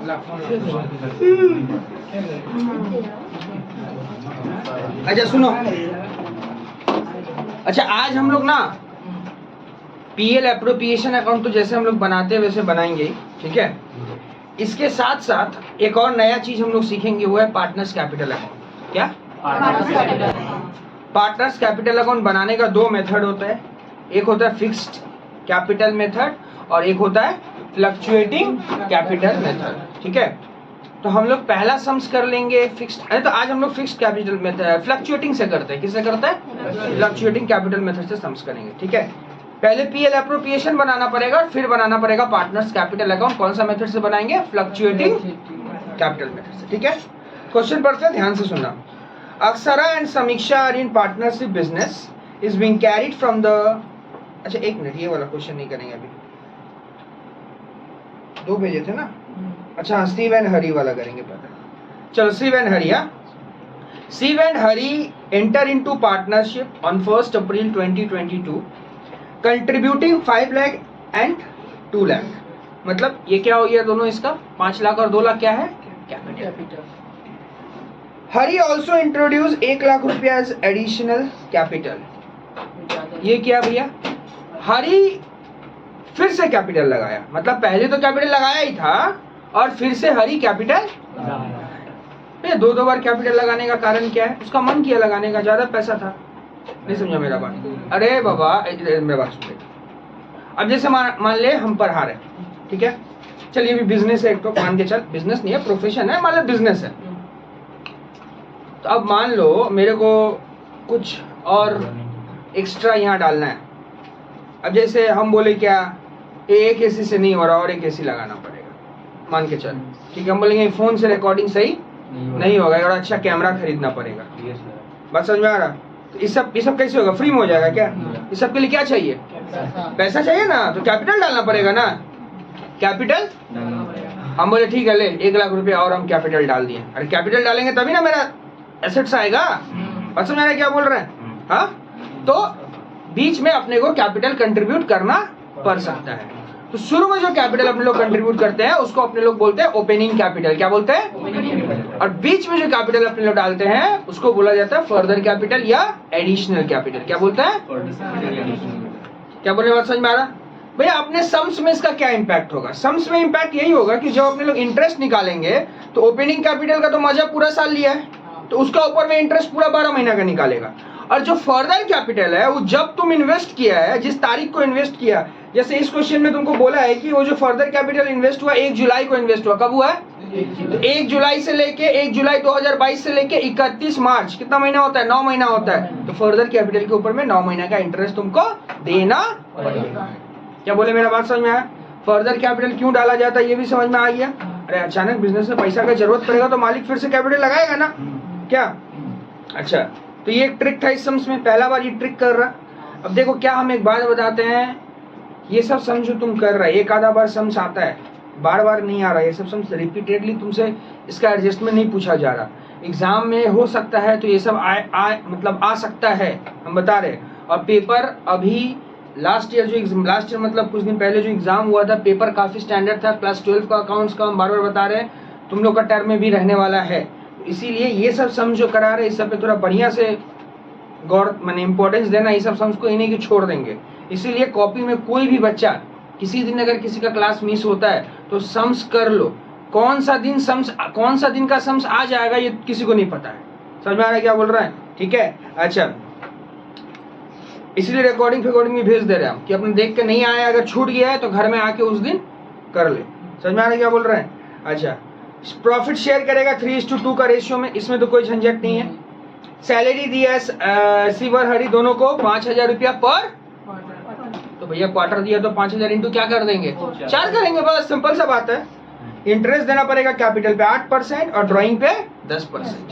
अच्छा सुनो, अच्छा आज हम लोग ना पीएल एप्रोप्रिएशन अकाउंट तो जैसे हम लोग बनाते हैं वैसे बनाएंगे, ठीक है। इसके साथ साथ एक और नया चीज हम लोग सीखेंगे, वो है पार्टनर्स कैपिटल अकाउंट। क्या? पार्टनर्स कैपिटल अकाउंट बनाने का दो मेथड होता है, एक होता है फिक्स्ड कैपिटल मेथड और एक होता है फ्लक्चुएटिंग कैपिटल मेथड, ठीक है। तो हम लोग पहला सम्स कर लेंगे फिक्स्ड, अरे तो आज हम लोग फिक्स्ड कैपिटल मेथड फ्लक्चुएटिंग से करते हैं। किससे करते हैं? फ्लक्चुएटिंग कैपिटल मेथड से सम्स करेंगे, ठीक है। पहले पीएल एप्रोप्रिएशन बनाना पड़ेगा और फिर बनाना पड़ेगा पार्टनर्स कैपिटल अकाउंट। कौन सा मेथड से बनाएंगे? फ्लक्चुएटिंग कैपिटल मेथड से, ठीक है। क्वेश्चन पढ़ते हैं, ध्यान से सुनना। Akshara and Samiksha are in partnership business is being carried from the, अच्छा एक मिनट, ये वाला क्वेश्चन नहीं करेंगे अभी, दो भेजे थे ना। अच्छा शिव एंड हरी वाला करेंगे पहले। चलो Shiv and Hari, Shiv and Hari enter into partnership on 1 April 2022 contributing 5 lakh and 2 lakh. मतलब ये क्या हो गया दोनों, इसका 5 लाख और 2 लाख क्या है? कैपिटल। हरी ऑल्सो इंट्रोड्यूस 1 लाख रुपया एज एडिशनल कैपिटल। ये क्या भैया? हरी फिर से कैपिटल लगाया, मतलब पहले तो कैपिटल लगाया ही था और फिर से हरी कैपिटल। दो बार कैपिटल लगाने का कारण क्या है? उसका मन किया लगाने का, ज्यादा पैसा था। नहीं समझा मेरा बात? अरे बाबा मेरा बात सुन। अब जैसे मान ले हम पढ़ा रहे, ठीक है, चलिए भी बिजनेस है एक तो, मान के चल, बिजनेस नहीं है प्रोफेशन है, मान लो बिजनेस है। तो अब मान लो मेरे को कुछ और एक्स्ट्रा यहाँ डालना है। अब जैसे हम बोले क्या, एक एसी से नहीं हो रहा और एक एसी लगाना पड़ेगा, मान के चल, ठीक है। हम बोलेंगे फोन से रिकॉर्डिंग सही नहीं होगा और अच्छा कैमरा खरीदना पड़ेगा। बात समझ में आ रहा? तो ये सब कैसे होगा? फ्री में हो जाएगा क्या? इस सब के लिए क्या चाहिए? पैसा चाहिए ना, तो कैपिटल डालना पड़ेगा ना, कैपिटल। हम बोले ठीक है ले 1 लाख रुपया और हम कैपिटल डाल दिए। अरे कैपिटल डालेंगे तभी ना मेरा एसेट्स आएगा। बात समझ में आ रहा क्या बोल रहे हैं? हाँ, तो बीच में अपने को कैपिटल कंट्रीब्यूट करना पड़ सकता है। तो शुरू में जो कैपिटल अपने लोग कंट्रीब्यूट करते हैं उसको अपने लोग बोलते हैं ओपनिंग कैपिटल। क्या बोलते हैं? और बीच में जो कैपिटल अपने लोग डालते हैं उसको बोला जाता है फर्दर कैपिटल या एडिशनल कैपिटल। क्या बोलते हैं? क्या बोल रहे? बात समझ में आ रहा भैया? अपने सम्स में इसका क्या इंपैक्ट होगा? सम्स में इंपैक्ट यही होगा कि जब अपने लोग इंटरेस्ट निकालेंगे तो ओपनिंग कैपिटल का तो मजा पूरा साल लिया है, तो उसका ऊपर में इंटरेस्ट पूरा 12 महीना का निकालेगा। और जो फर्दर कैपिटल है वो जब तुम इन्वेस्ट किया है, जिस तारीख को इन्वेस्ट किया, जैसे इस क्वेश्चन में तुमको बोला है कि वो जो फर्दर कैपिटल इन्वेस्ट हुआ 1 जुलाई को इन्वेस्ट हुआ। कब हुआ है? तो 1 जुलाई से लेके 1 जुलाई 2022 से लेके 31 मार्च, कितना महीना होता है? 9 महीना होता है। तो फर्दर कैपिटल के ऊपर में 9 महीना का इंटरेस्ट तुमको देना पड़ेगा। क्या बोले? मेरा बात समझ में आया? फर्दर कैपिटल क्यों डाला जाता है ये भी समझ में आ गया? अरे अचानक बिजनेस में पैसा का जरूरत पड़ेगा तो मालिक फिर से कैपिटल लगाएगा ना, क्या? अच्छा, तो ये एक ट्रिक था इस सम्स में, पहला बार ये ट्रिक कर रहा। अब देखो क्या हम एक बात बताते हैं, ये सब सम्स जो तुम कर रहा है, एक आधा बार सम्स आता है, बार बार नहीं आ रहा। ये सब सम्स रिपीटेडली तुमसे इसका एडजस्टमेंट नहीं पूछा जा रहा। एग्जाम में हो सकता है तो ये सब मतलब आ सकता है, हम बता रहे। और पेपर अभी लास्ट ईयर मतलब कुछ दिन पहले जो एग्जाम हुआ था, पेपर काफी स्टैंडर्ड था। क्लास 12 का अकाउंट्स का हम बार बार बता रहे हैं, तुम लोग का टर्म में भी रहने वाला है। इसीलिए ये सब सम्स जो करा रहे, इस सब पे थोड़ा बढ़िया से गौर माने इंपॉर्टेंस देना। ये सब सम्स को इन्हीं की छोड़ देंगे। इसीलिए कॉपी में कोई भी बच्चा किसी दिन अगर किसी का क्लास मिस होता है तो सम्स कर लो। कौन सा दिन का सम्स आ जाएगा ये किसी को नहीं पता है। समझ में आ रहा है क्या बोल रहा है? ठीक है, अच्छा, इसलिए रिकॉर्डिंग भी भेज दे रहे हैं कि अपने देख के नहीं आया, अगर छूट गया है तो घर में आके उस दिन कर ले। समझ में आ रहा है क्या बोल रहे हैं? अच्छा, प्रॉफिट शेयर करेगा 3:2 का रेशियो में, इसमें तो कोई झंझट नहीं है। सैलरी दिया है शिव और हरी दोनों को 5,000 रुपया पर, तो भैया क्वार्टर दिया तो 5,000 इंटू क्या कर देंगे? 4 करेंगे, बस सिंपल सा बात है। इंटरेस्ट देना पड़ेगा कैपिटल पे 8% और ड्राइंग पे 10%।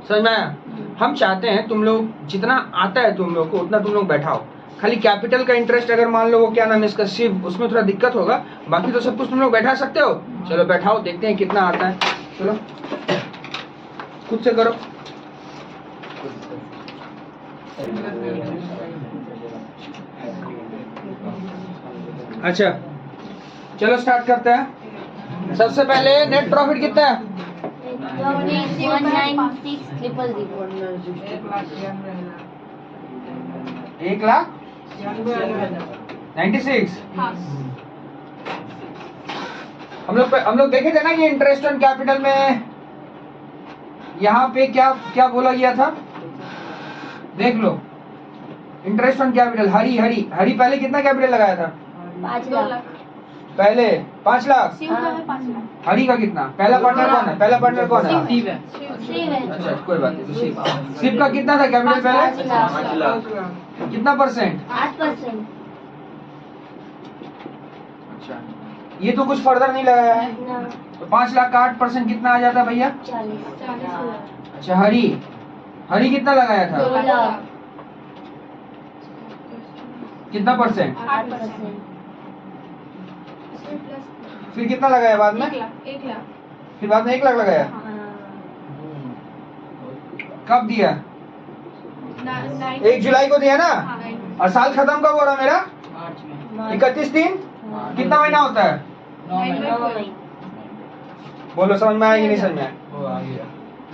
समझ में आया? हम चाहते हैं तुम लोग जितना आता है तुम लोग को उतना तुम लोग बैठाओ। खाली कैपिटल का इंटरेस्ट अगर मान लो वो क्या नाम है इसका शिव, उसमें थोड़ा दिक्कत होगा, बाकी तो सब कुछ तुम लोग बैठा सकते हो। चलो बैठाओ, देखते हैं कितना आता है। चलो खुद से करो। अच्छा चलो स्टार्ट करते हैं। सबसे पहले नेट प्रॉफिट कितना है? 1,96,000। हम लोग देखे थे ना कि इंटरेस्ट ऑन कैपिटल में यहाँ पे क्या क्या बोला गया था, देख लो। Interest on capital, Hari Hari Hari पहले कितना कैपिटल लगाया था? 5 लाख। पहले 5 लाख। हरी का कितना? पहला पार्टनर कौन है? पहला पार्टनर कौन है? अच्छा कोई बात नहीं। शिव का कितना था कैपिटल पहले? 5 लाख। कितना परसेंट? 8%। अच्छा, ये तो कुछ फर्दर नहीं लगाया है, ना। तो 5 लाख का 8% कितना आ जाता भैया? 40। अच्छा, हरी हरी कितना लगाया था? 2 लाख। कितना परसेंट? 8%। फिर कितना लगाया बाद में? 1 लाख। फिर बाद में 1 लाख लगाया। कब दिया? 1 जुलाई को दिया ना। और साल खत्म कब हो रहा मेरा? 31/3। कितना महीना होता है? 9 महीने। बोलो, समझ में आया कि नहीं समझ में आया?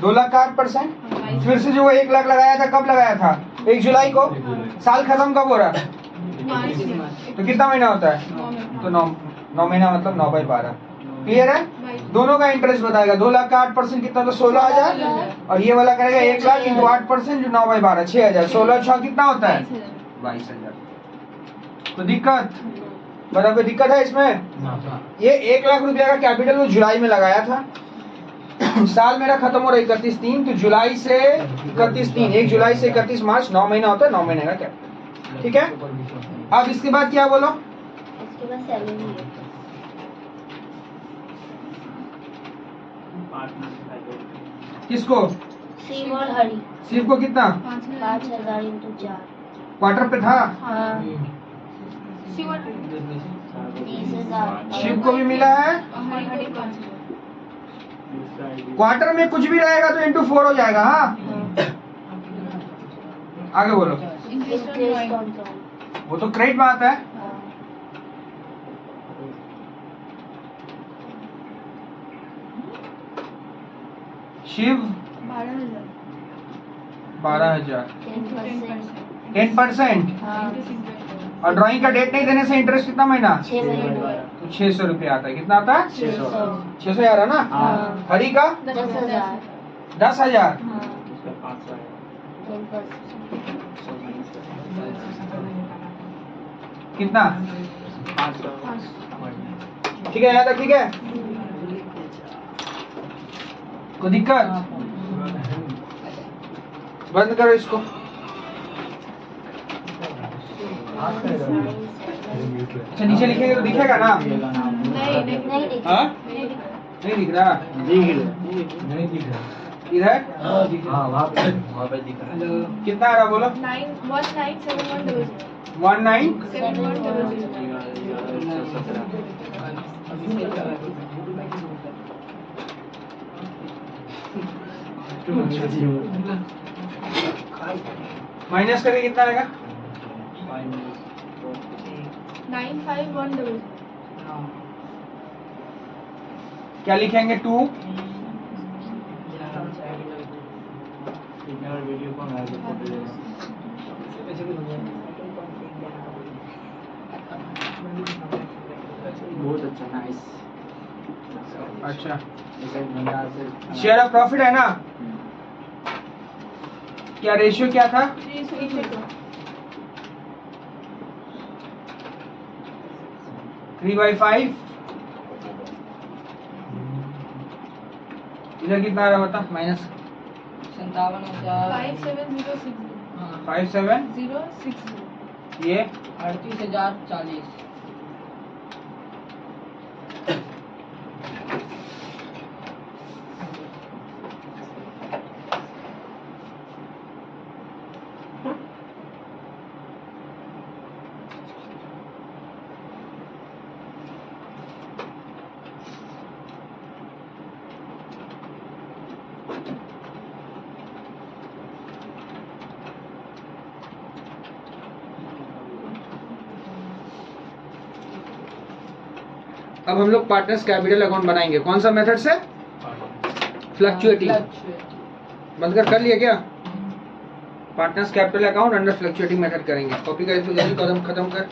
2 लाख का 8%। फिर से जो वो 1 लाख लगाया था, कब लगाया था? 1 जुलाई को। साल खत्म कब हो रहा है? तो कितना महीना होता है? तो 9 महीना मतलब 9/12। क्लियर है? दोनों का इंटरेस्ट बताएगा। 2 लाख का 8% कितना? तो 16,000। और ये वाला करेगा 1 लाख इंटू 8% जो 9/12, 6,000। 16 6 कितना होता है? 22,000। तो दिक्कत बता, कोई दिक्कत है इसमें? ये 1 लाख रुपया का कैपिटल वो जुलाई में लगाया था। साल मेरा खत्म हो रहा है 31/3, तो जुलाई से 31/3, 1 जुलाई से 31 मार्च, 9 महीना होता है। 9 महीने का कैपिटल, ठीक है। अब इसके बाद क्या बोलो? इसके बाद सैलरी है। किसको? शिव और हरी। शिव को कितना? 5,000 इंटू 4। क्वार्टर पे था। हाँ। 30,000। शिव को भी मिला है। क्वार्टर में कुछ भी रहेगा तो इंटू 4 हो जाएगा। हाँ, आगे बोलो। Interest on loan. वो तो क्रेडिट बात है। शिव 12,000। 10%। हाँ। और ड्राइंग का डेट नहीं देने से इंटरेस्ट कितना महीना? 6 महीने। तो 600 रुपया आता है। कितना आता है? 600। 600 आ रहा ना। हाँ। हरी का 10,000। 10,000। हाँ। 10%। कितना? ठीक है, यहाँ तक ठीक है। कोई दिक्कत? बंद करो इसको। अच्छा, नीचे लिखेंगे तो दिखेगा ना? नहीं दिखा। हाँ, नहीं दिख रहा। इधर वहाँ पे दिख रहा है। कितना आ रहा बोलो? 197100। 19 माइनस करके कितना आएगा? 95100। क्या लिखेंगे? 2 बहुत अच्छा, नाइस। अच्छा, शेयर ऑफ प्रॉफिट है ना? क्या रेशियो क्या था? 3/5। इधर कितना आ रहा बता? माइनस 57060। 57 ये 38,040। अब हम लोग पार्टनर्स कैपिटल अकाउंट बनाएंगे, कौन सा मेथड से? फ्लक्चुएटिंग। बंद कर लिया क्या? Partners capital account under fluctuating method करेंगे। कॉपी कर इसको जल्दी, कदम खत्म कर।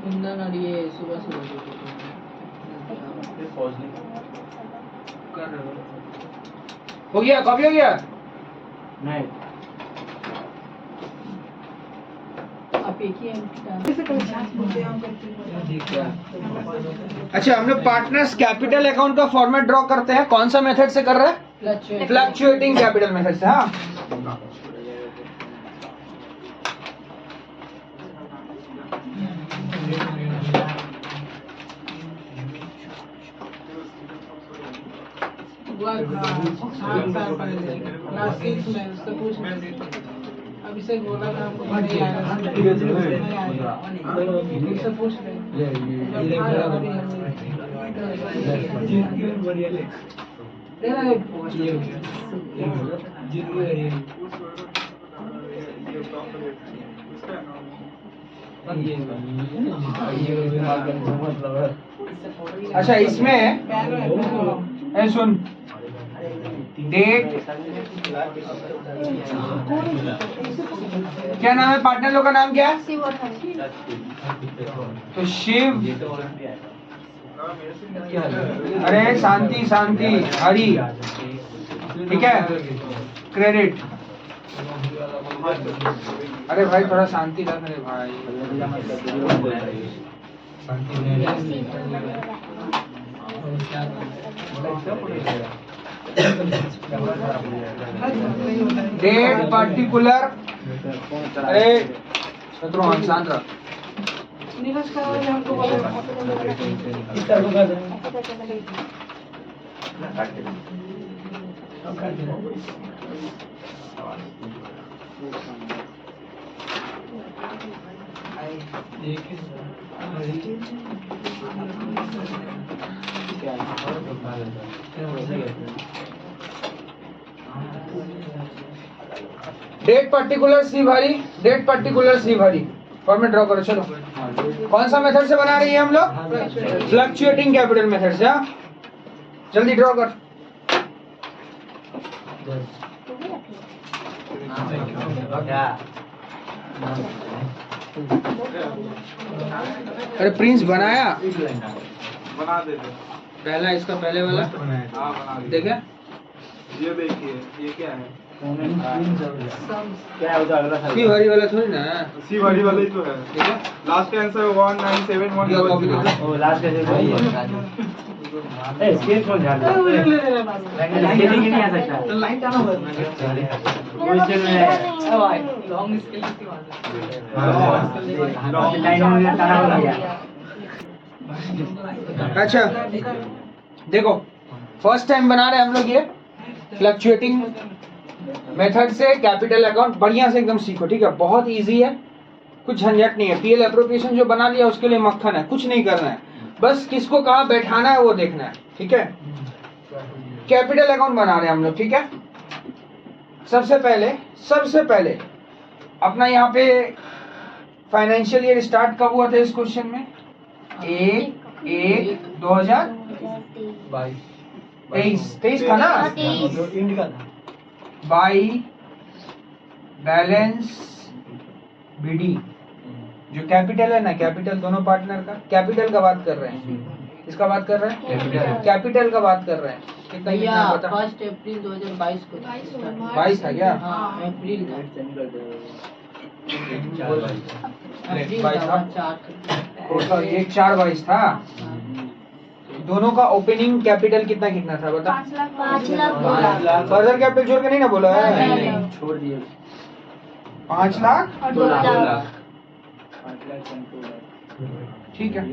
कुंदन और ये सुबह सुबह हो गया? कॉपी हो गया? नहीं आप एक ही अच्छा, हम लोग पार्टनर्स कैपिटल अकाउंट का फॉर्मेट ड्रॉ करते हैं, कौन सा मेथड से कर रहे हैं? फ्लक्चुएटिंग कैपिटल मेथड से। हाँ, अभिषेक बोला था हमको नहीं आया, उससे पूछ अच्छा इसमें सुन, डेट, क्या नाम है पार्टनर लोग का? नाम क्या है? तो शिव, अरे शांति शांति, हरी, ठीक है, क्रेडिट। अरे भाई थोड़ा शांति रख मेरे भाई। डेट पर्टिकुलर, अरे शत्रुघ्न शांत रह। डेट पर्टिकुलर सी भरी, डेट पर्टिकुलर सी भरी, फॉर्मेट ड्रॉ करो। चलो कौन सा मेथड से बना रही है हम लोग? फ्लक्चुएटिंग कैपिटल मेथड से। हाँ जल्दी ड्रॉ कर। अरे प्रिंस बनाया, बना देते। पहला इसका पहले वाला हाँ बना देते। देखे? ये देखिए ये क्या है? क्या है उधर अगला सी भरी वाला थोड़ी ना, सी बड़ी वाला ही तो है। ठीक है? लास्ट का आंसर 1971 वो लास्ट का जो वही है ए स्केल कौन झाड़ रहा है स्केलिंग ही नहीं आ सकता तो लाइन कहां हुआ वो स्केल में लॉन्ग स्केल की बात लाइन में तारा हो गया अच्छा देखो, फर्स्ट टाइम बना रहे हैं हम लोग ये फ्लक्चुएटिंग मेथड से कैपिटल अकाउंट। बढ़िया से एकदम सीखो, ठीक है? बहुत इजी है, कुछ झंझट नहीं है। पीएल एप्रोप्रिएशन जो बना लिया उसके लिए मक्खन है, कुछ नहीं करना है, बस किसको कहाँ बैठाना है वो देखना है, ठीक है? कैपिटल अकाउंट बना रहे हैं हम लोग, ठीक है? सबसे पहले अपना यहाँ पे फाइनेंशियल ईयर स्टार्ट कब हुआ था इस क्वेश्चन में? 1/1/2023 था ना? बाई बैलेंस बीडी, जो कैपिटल है ना, कैपिटल दोनों पार्टनर का, कैपिटल का बात कर रहे हैं, इसका बात कर रहे हैं, कैपिटल का बात कर रहे हैं। कितना कितना पता? 1 अप्रैल 2022 को 22 था क्या? हाँ अप्रैल था। अप्रैल 22 था, था। 4 टोटल ये 4/22 था। दोनों का ओपनिंग कैपिटल कितना कितना था बता? 5 लाख। फर्दर कैपिटल जोड़ के नहीं ना बोला है? नहीं। छोड़ दिए 5 लाख, और 2 लाख। 5 लाख ठीक है।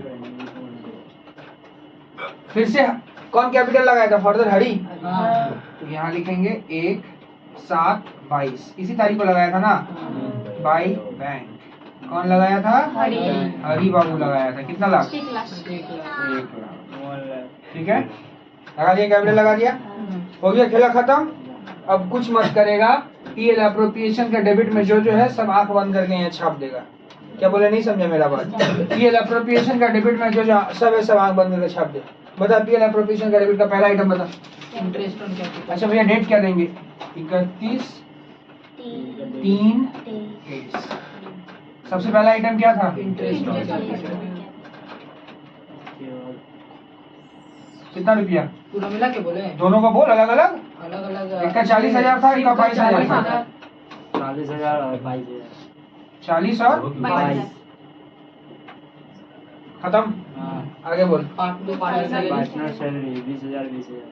फिर से कौन कैपिटल लगाया था? फर्दर हरी। हाँ तो यहाँ लिखेंगे 1 7/22 इसी तारीख को लगाया था ना, बाई बैंक। कौन लगाया था? हरी। हरी बाबू लगाया था। कितना लाख? 1 लाख। 1 लाख। ठीक है, लगा दिया, कैपिटल लगा दिया, हो गया, खेला खत्म। अब कुछ मत करेगा, पीएल अप्रोप्रिएशन का डेबिट में जो है सब आंख बंद करके यहाँ छाप देगा। क्या बोले, नहीं समझे मेरा बात? पीएल अप्रोप्रिएशन का डेबिट में जो सब है सब आंख बंद करके छाप दे। बता पीएल अप्रोप्रिएशन का डेबिट का पहला आइटम बता। Interest on capital. अच्छा भैया, डेट क्या देंगे? 31/3/23। सबसे पहला आइटम क्या था? Interest on capital. कितना रुपया? पूरा मिला के बोले? दोनों को बोल, अलग अलग। अलग अलग। एक का 40,000 था, एक का 22,000 था। 40,000 और 22,000। 40 और 22,000। खत्म। हाँ। आगे बोल। Partner salary 20,000 20,000।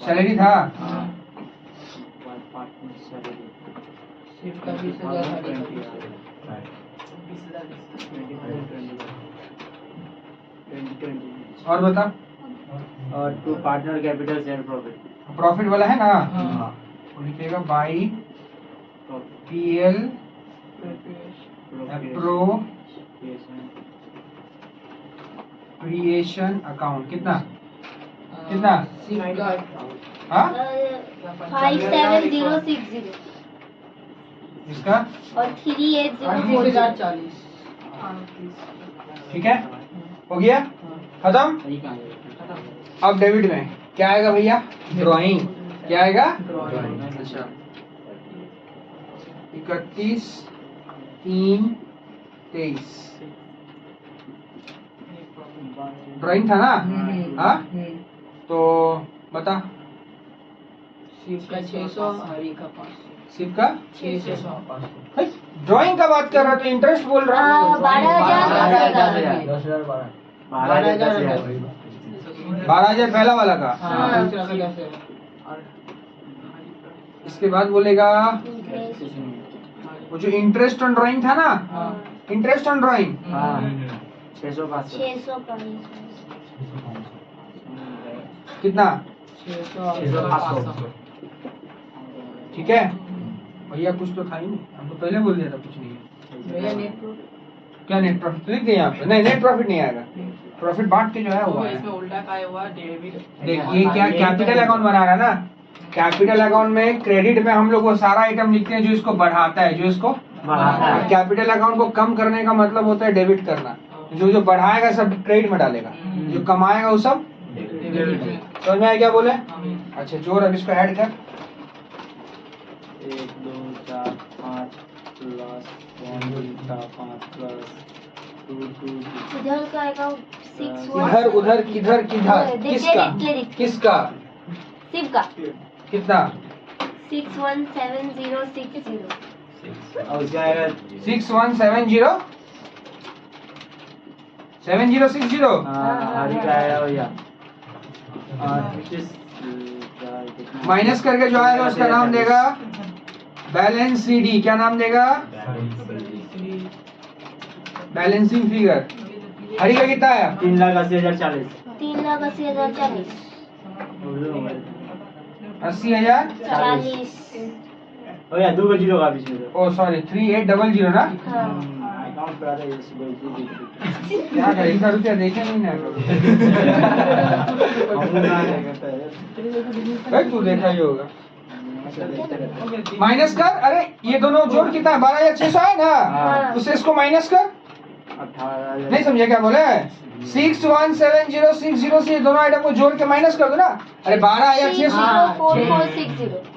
सैलरी था। पार्टनर सैलरी शिफ्ट का 20,000 हरी का 20,000। 20,000 और बता। और two partner capital share profit. Profit वाला है ना, हाँ। वो लिखेगा बाई पीएल अप्रोप्रिएशन अकाउंट। कितना? कितना? शिफ्ट का हाँ 57060 इसका और 3804। 30,040। ठीक है, हो गया, खत्म। अब डेबिट में क्या आएगा भैया? ड्राइंग। क्या आएगा? अच्छा 31/3/23 ड्राइंग था ना? हाँ, तो बता। शिफ्ट का 600 हरी का 500। सिर्फ का 600। ड्राइंग का बात कर रहा तो इंटरेस्ट बोल रहा हूँ। 12,000 पहला वाला का। हाँ, दूसरा का 10,000। इसके बाद बोलेगा वो जो इंटरेस्ट ऑन ड्राइंग था ना, इंटरेस्ट ऑन ड्राइंग 600 कितना? 600 500। ठीक है भैया, कुछ तो था ही नहीं, हमको पहले बोल दिया था कुछ नहीं है। भैया नेट प्रॉफिट। क्या नेट प्रॉफिट लिख दिया यहाँ पे? नहीं, नेट प्रॉफिट नहीं आएगा, प्रॉफिट बांट के जो है हुआ है। इसमें उल्टा का हुआ डेबिट। देखिए क्या कैपिटल अकाउंट बना रहा है ना, कैपिटल अकाउंट में क्रेडिट में हम लोग वो सारा आइटम लिखते हैं जो इसको बढ़ाता है, जो इसको बढ़ाता है। कैपिटल अकाउंट को कम करने का मतलब होता है डेबिट करना। जो जो बढ़ाएगा सब क्रेडिट में डालेगा, जो कमाएगा वो सब समझ में आया क्या बोले? अच्छा जोर, अब इसको ऐड कर। 1 2 4 5 प्लस 1 2 5 प्लस 2 2 इधर का अकाउंट 61। इधर उधर किधर किधर किसका? किसका? शिव का कितना? 617060। और उसका आएगा 6170 7060। हरी का आएगा भैया माइनस करके जो आएगा उसका नाम देगा बैलेंस सीडी। क्या नाम देगा? Balancing figure. हरी का कितना आया? 3,80,040। 3,80,040। 80,000। 40। भैया 2 का 0 का बीच में ओ सॉरी 3800 ना। हाँ। अकाउंट पर आता है इस बोल क्या करें, इतना रुपया देखे नहीं ना भाई, तू देखा ही होगा। माइनस कर, अरे ये दोनों जोड़ कितना है? 12,600 है ना, हाँ। उससे इसको माइनस कर। 18,000 नहीं समझे क्या बोले? 617060 से ये दोनों आइटम को जोड़ के माइनस कर दो ना। अरे 12,600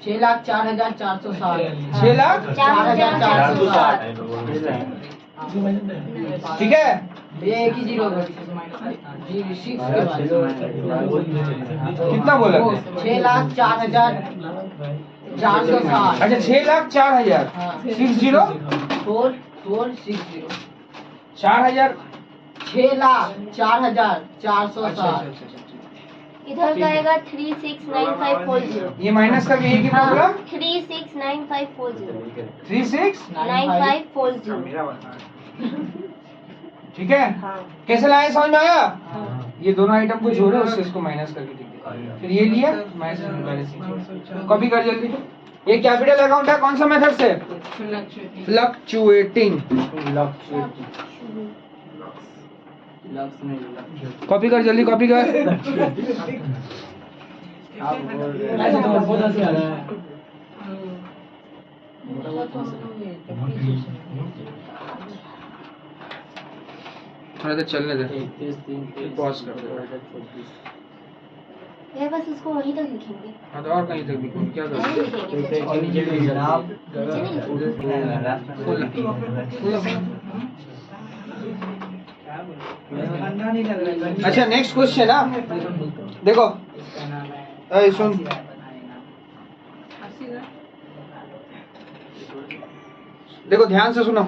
6,4460। 6,04,460। 4,460। ठीक है, भैया एक ही जीरो जी 6 के बाद कितना बोला? 6,04,460। अच्छा 6,04,000 हाँ। 60 4460। 4,000। 6,04,460। इधर का आएगा 369540। ये माइनस करके ये कितना बोला? 369540। 969540। ठीक है, हाँ। कैसे लाए, समझ में आया? हाँ। ये दोनों आइटम को जोड़ो, उससे इसको माइनस करके लिख दिया, फिर ये लिया माइनस बैलेंस। कॉपी कर जल्दी। ये कैपिटल अकाउंट है, कौन सा मेथड से? फ्लक्चुएटिंग। कॉपी कर जल्दी, कॉपी कर। ऐसे तो बहुत अच्छे आ रहा है। थोड़ा देर चलने दे, पॉज कर दे। ये बस उसको वहीं तक लिखेंगे। हाँ तो और कहीं तक भी क्या नहीं करोगे? लिखेंगे अच्छा नेक्स्ट क्वेश्चन ना, देखो ऐ सुन, देखो ध्यान से सुनो,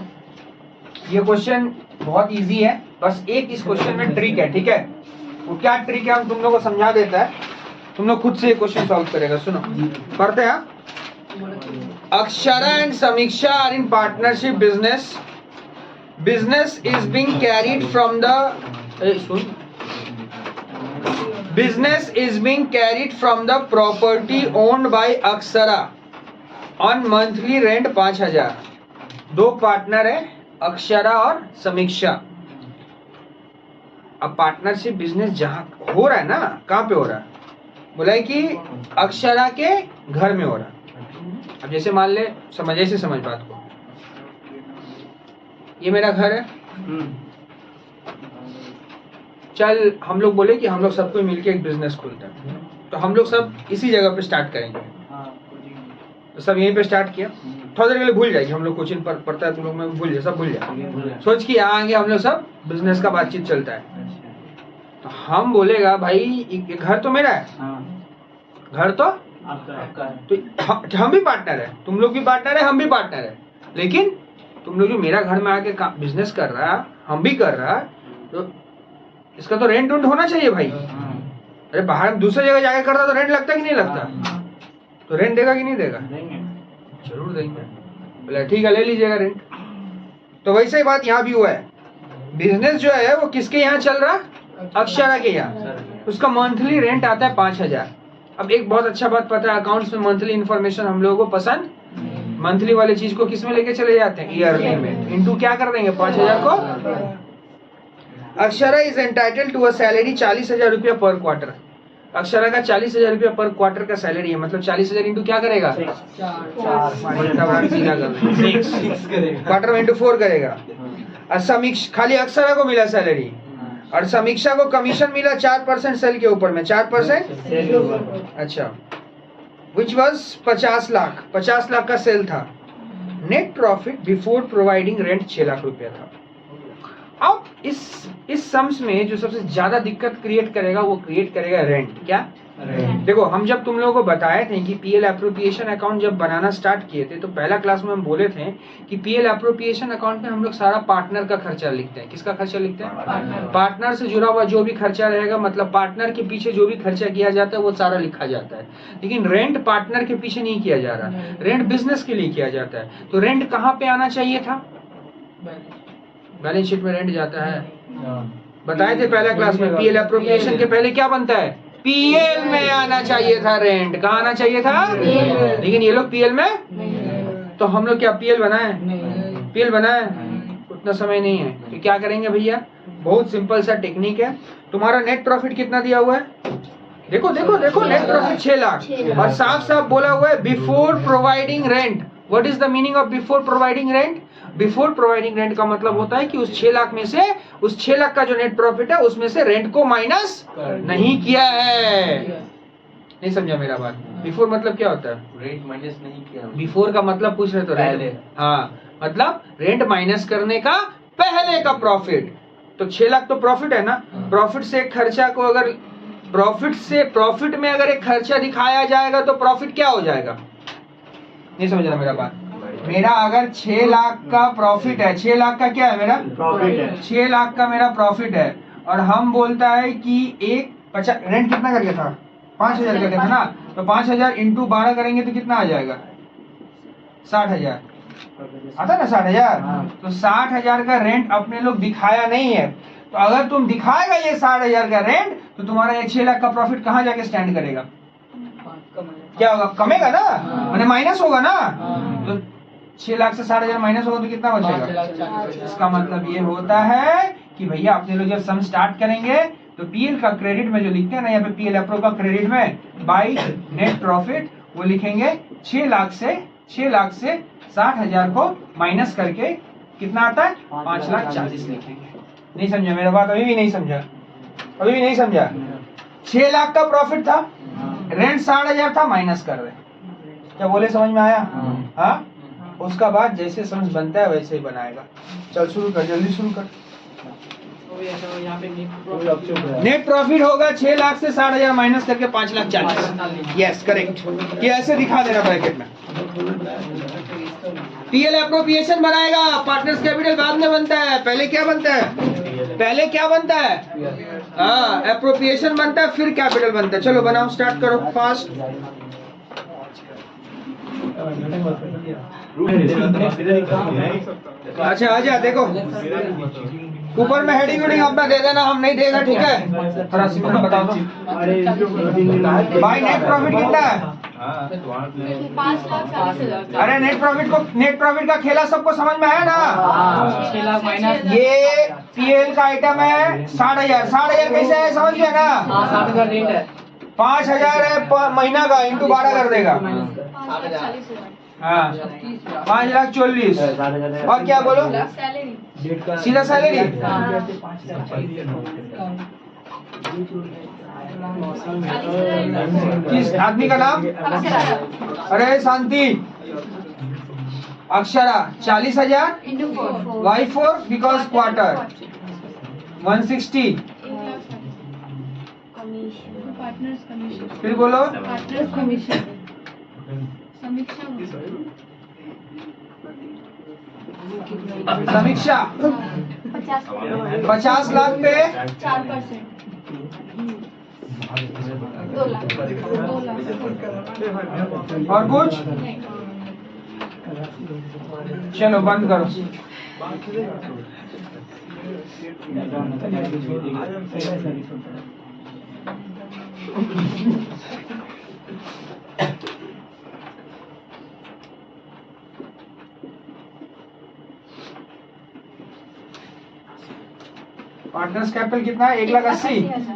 ये क्वेश्चन बहुत इजी है, बस एक इस क्वेश्चन में ट्रिक है, ठीक है? वो क्या ट्रिक है हम तुम लोग को समझा देता है, तुम लोग खुद से ये क्वेश्चन सॉल्व करेगा। सुनो, पढ़ते हैं। Akshara and Samiksha are in partnership business. Business is being carried from the business is being carried from the property owned by Akshara on monthly rent 5000। दो पार्टनर है, अक्षरा और समीक्षा। अब पार्टनरशिप बिजनेस जहां हो रहा है ना, कहाँ पे हो रहा है? बोला है कि अक्षरा के घर में हो रहा है। अब जैसे मान ले, ऐसे समझ बात को, ये मेरा घर है, चल हम लोग बोले कि हम लोग सबको मिलके एक बिजनेस खोलते हैं, तो हम लोग सब इसी जगह पे स्टार्ट करेंगे। तो सब यहीं पे स्टार्ट किया, थोड़ी देर के लिए भूल जाएगी, हम लोग कोचिंग पर पढ़ता है, तुम लोग में भूल जाए, सब भूल जाए, सोच कि यहाँ आगे हम लोग सब बिजनेस का बातचीत चलता है। तो हम बोलेगा भाई ये घर तो मेरा है, घर तो आपका है। तो हम भी पार्टनर है, तुम लोग भी पार्टनर है, हम भी पार्टनर है, लेकिन तुम लोग जो मेरा घर में आके बिजनेस कर रहा है, हम भी कर रहा है, तो इसका तो रेंट होना चाहिए भाई। अरे बाहर में दूसरी जगह जाके करता तो रेंट लगता कि नहीं लगता? तो रेंट देगा कि नहीं देगा? जरूर देंगे। बोला ठीक है ले लीजिएगा रेंट। तो वैसे ही बात यहाँ भी हुआ है, बिजनेस जो है वो किसके यहाँ चल रहा? अक्षरा के यहाँ। उसका मंथली रेंट आता है 5000। अब एक बहुत अच्छा बात पता है, अकाउंट्स में मंथली इन्फॉर्मेशन हम लोगों को पसंद, मंथली वाले चीज को किस में लेके चले जाते हैं? ईयरली में। इनटू क्या कर देंगे 5000 को। Akshara is entitled to a salary 40,000 रुपया पर क्वार्टर। अक्षरा का 40,000 रुपया पर क्वार्टर का सैलरी है, मतलब 40,000 इंटू क्या करेगा? क्वार्टर में इंटू 4 करेगा। और समीक्षा, खाली अक्षरा को मिला सैलरी, और समीक्षा को कमीशन मिला 4% सेल के ऊपर में, 4%। अच्छा, which was 50 लाख, 50 लाख का सेल था। Net profit before providing rent 6 lakh रुपया था। अब इस सम्स में जो सबसे ज्यादा दिक्कत क्रिएट करेगा वो क्रिएट करेगा रेंट। क्या? देखो हम जब तुम लोगों को बताए थे कि पीएल एप्रोप्रिएशन अकाउंट जब बनाना स्टार्ट किए थे, तो पहला क्लास में हम बोले थे कि पीएल एप्रोप्रिएशन अकाउंट में हम लोग सारा पार्टनर का खर्चा लिखते हैं। किसका खर्चा लिखते हैं? पार्टनर से जुड़ा हुआ जो भी खर्चा रहेगा, मतलब पार्टनर के पीछे जो भी खर्चा किया जाता है वो सारा लिखा जाता है। लेकिन रेंट पार्टनर के पीछे नहीं किया जा रहा, रेंट बिजनेस के लिए किया जाता है। तो रेंट कहाँ पे आना चाहिए था? बैलेंस शीट में रेंट जाता है। बताए थे पहला क्लास में, पीएल एप्रोप्रिएशन के पहले क्या बनता है? पीएल में आना चाहिए था रेंट। कहाँ आना चाहिए था? लेकिन ये लोग पीएल में, तो हम लोग क्या पीएल बनाए? पीएल बनाए, उतना समय नहीं है। तो क्या करेंगे भैया, बहुत सिंपल सा टेक्निक है। तुम्हारा नेट प्रॉफिट कितना दिया हुआ है? देखो देखो देखो, नेट प्रॉफिट 6 लाख, और साफ साफ बोला हुआ है before providing rent. What is the meaning of before providing rent? Before providing rent का मतलब होता है कि उस 6 लाख में से, उस 6 लाख का जो नेट प्रॉफिट है उसमें से रेंट को माइनस नहीं किया है। नहीं समझा मेरा बात? बिफोर मतलब क्या होता है? रेंट माइनस नहीं किया। बिफोर का मतलब पूछ रहे तो पहले। हाँ, मतलब रेंट माइनस करने का पहले का प्रॉफिट। तो 6 लाख तो प्रॉफिट है ना, प्रॉफिट से एक खर्चा को अगर प्रॉफिट में अगर एक खर्चा दिखाया जाएगा तो प्रॉफिट क्या हो जाएगा? नहीं समझ रहा मेरा बात? मेरा अगर 6 लाख का प्रॉफिट है, 6 लाख का क्या है मेरा प्रॉफिट है, 6 लाख का मेरा प्रॉफिट है, और हम बोलता है कि एक रेंट कितना करके था? 5,000 करके था ना। तो 5,000 इंटू 12 करेंगे तो कितना आ जाएगा? 60,000 आता ना 60,000। तो 60,000 का रेंट अपने लोग दिखाया नहीं है, तो अगर तुम दिखाएगा ये 60,000 का रेंट, तो तुम्हारा ये 6 लाख का प्रॉफिट कहाँ जाके स्टैंड करेगा? क्या होगा? कमेगा ना, माने माइनस होगा ना। तो 6 लाख से 60,000 माइनस होगा तो कितना बचेगा? इसका मतलब ये होता है कि भैया अपने लोग जब सम स्टार्ट करेंगे तो पीएल का क्रेडिट में जो लिखते हैं ना, यहाँ पे पीएल अप्रो का क्रेडिट में बाई नेट प्रॉफिट वो लिखेंगे 6 लाख से 60,000 को माइनस करके कितना आता है? 5,40,000 लिखेंगे। नहीं समझा मेरा बात? अभी भी नहीं समझा? 6 लाख का प्रॉफिट था, रेंट 60,000 था, माइनस कर रहे। क्या बोले? समझ में आया? हाँ। उसका बाद जैसे समझ बनता है वैसे ही बनाएगा। चल शुरू कर, जल्दी शुरू कर। नेट प्रॉफिट होगा 6 लाख से 60,000 माइनस करके 5,40,000। Yes correct. ये ऐसे दिखा देना ब्रैकेट में। पीएल एप्रोप्रिएशन बनाएगा, पार्टनर्स कैपिटल बाद में बनता है। पहले क्या बनता है? हाँ, एप्रोप्रिएशन बनता है फिर कैपिटल बनता है। चलो बनाओ, स्टार्ट करो फास्ट। अच्छा आजा, देखो ऊपर में हेडिंग वेडिंग अपना दे देना, हम नहीं देगा, ठीक है? थोड़ा सी मिनट बता दो भाई। नेट प्रॉफिट कितना है? 5,40,000। अरे नेट प्रॉफिट का खेला सबको समझ में आया ना? 6 लाख माइनस ये पीएल का आइटम है 60,000। 60,000 कैसे है समझ गया ना? 60,000 रेंट है, 5,000 है महीना का, इंटू 12 कर देगा। 5,40,000। हाँ 5,40,000। और क्या बोलो? सैलरी। सीधा सैलरी। किस आदमी का नाम? अरे Shanti. Akshara. 40,000 Into 4। Y4 because quarter 160। Partners commission. फिर बोलो। Partners commission. समीक्षा। समीक्षा 50 लाख पे 4%। 2 लाख। और कुछ? नहीं। चलो बंद करो। पार्टनर्स कैपिटल कितना है? 1,80,000।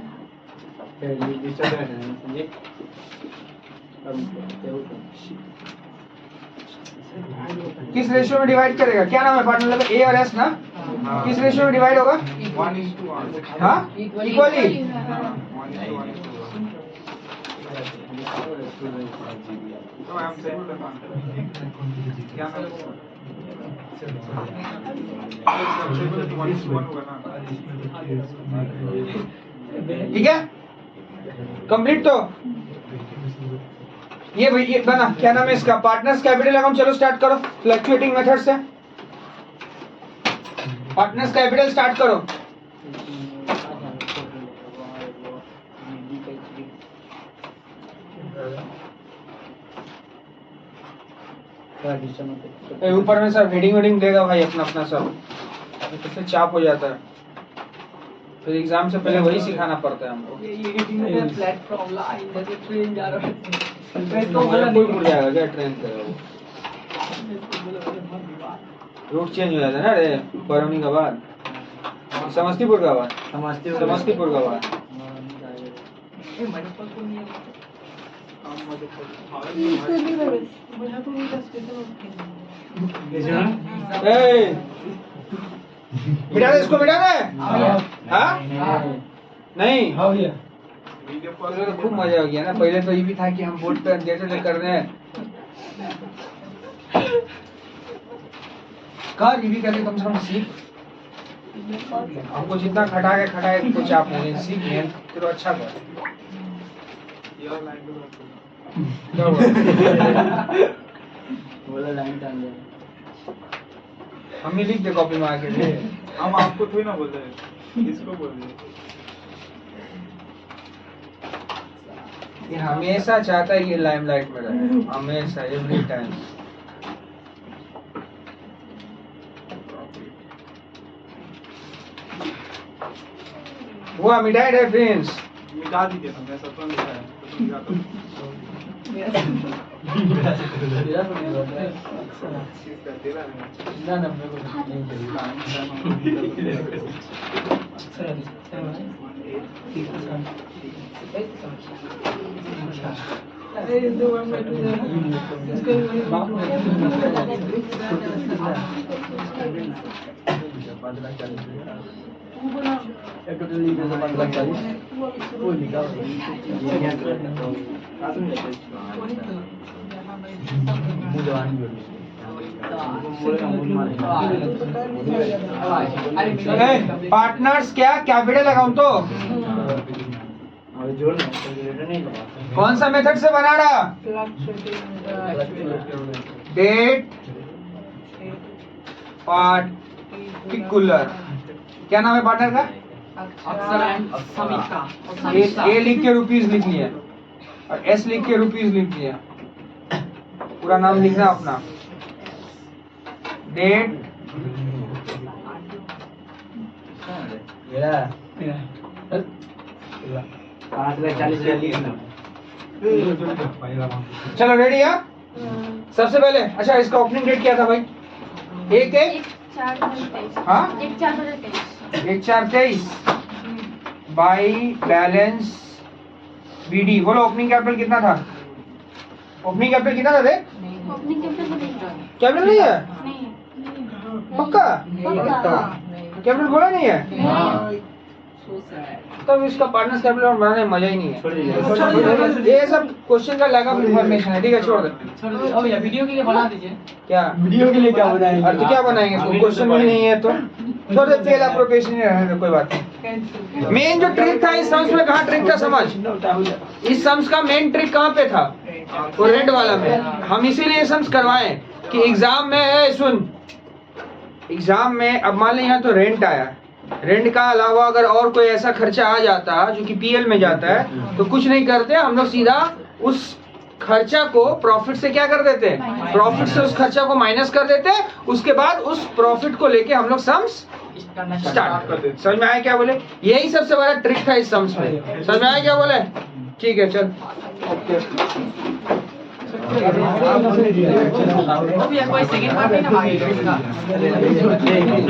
किस रेशियो में डिवाइड करेगा? क्या नाम है पार्टनर लेवल? ए और एस ना? किस रेशियो में डिवाइड होगा? 1:1। हाँ इक्वली। तो I'm saying क्या नाम है? ठीक है कंप्लीट। तो ये बना, क्या नाम है इसका? Partners capital account. चलो स्टार्ट करो फ्लक्चुएटिंग मेथड से। पार्टनर्स कैपिटल स्टार्ट करो। ऊपर में सब हेडिंग वेडिंग देगा भाई अपना अपना सब, इससे चाप हो जाता है। फिर एग्जाम से पहले वही सिखाना पड़ता है हमको। प्लेटफॉर्म ला जैसे ट्रेन जा रहा है, कोई मुड़ जाएगा क्या ट्रेन का? रूट चेंज हो जाता है ना रे, बरौनी का बाद समस्तीपुर का बाद। मिटा दे इसको, मिटा दे। हाँ नहीं तो खूब मजा आ गया ना। पहले तो ये भी था कि हम बोर्ड पे जैसे कर रहे हैं कर, ये भी करके कम से कम सीख। हमको जितना खटाए कुछ आप नहीं सीख लें तो अच्छा कर। बोला लाइन डाल दे, हम ही लिख दे कॉपी में आके। हम आपको थोड़ी ना बोल रहे हैं, इसको बोल रहे हैं। ये हमेशा चाहता है ये लाइमलाइट में रहे, हमेशा एवरी टाइम। हुआ मिटाई डिफरेंस। मिटा दीजिए ना, मैं सपना लिखा है तो तुम क्या करो? इसका तेरा है। पार्टनर्स क्या कैपिटल अकाउंट तो कौन सा मेथड से बना रहा? डेट पार्टिकुलर, क्या नाम है पार्टनर का? अक्षर एंड समीक्षा। ए लिख के रुपीस लिख लिया और एस लिख के रुपीस लिख लिया, पूरा नाम लिखना अपना। डेट चलो रेडी है? सबसे पहले अच्छा इसका ओपनिंग डेट क्या था भाई? एक 1/4/2023। हाँ 1/4/2023। 1/4/23 बाई बैलेंस बीडी। बोलो ओपनिंग कैपिटल कितना था? ओपनिंग कैपिटल कितना था? देख ओपनिंग कैपिटल तो नहीं है। कैपिटल नहीं है नहीं पक्का? पक्का। कैपिटल बोला नहीं है तब इसका पार्टनर्स कैपिटल बनाने में मजा ही नहीं है। ये सब क्वेश्चन का लैक ऑफ इंफॉर्मेशन है, ठीक है छोड़ दे। अब ये वीडियो के लिए बना दीजिए। क्या वीडियो के लिए क्या बनाएंगे? और तो क्या बनाएंगे? क्वेश्चन ही नहीं है तो छोड़ दे, फेल अप्रोप्रिएशन ही रहने दे, कोई बात नहीं। मेन जो ट्रिक था इस सम्स में, कहाँ ट्रिक था समझ? इस सम्स का मेन ट्रिक कहाँ पे था? वो रेंट वाला में। हम इसीलिए सम्स करवाए कि एग्जाम में सुन, एग्जाम में अब मान ले यहाँ तो रेंट आया, रेंट का अलावा अगर और कोई ऐसा खर्चा आ जाता जो कि पीएल में जाता है तो कुछ नहीं करते हम लोग, सीधा उस खर्चा को प्रॉफिट से क्या कर देते हैं? प्रॉफिट से उस खर्चा को माइनस कर देते हैं, उसके बाद उस प्रॉफिट को लेके हम लोग सम्स स्टार्ट कर देते। समझ में आया क्या बोले? यही सबसे बड़ा ट्रिक था इस सम्स में। समझ में आया क्या बोले? ठीक है चल अब ये कोई सेकंड पार्ट नहीं ना भाई इसका।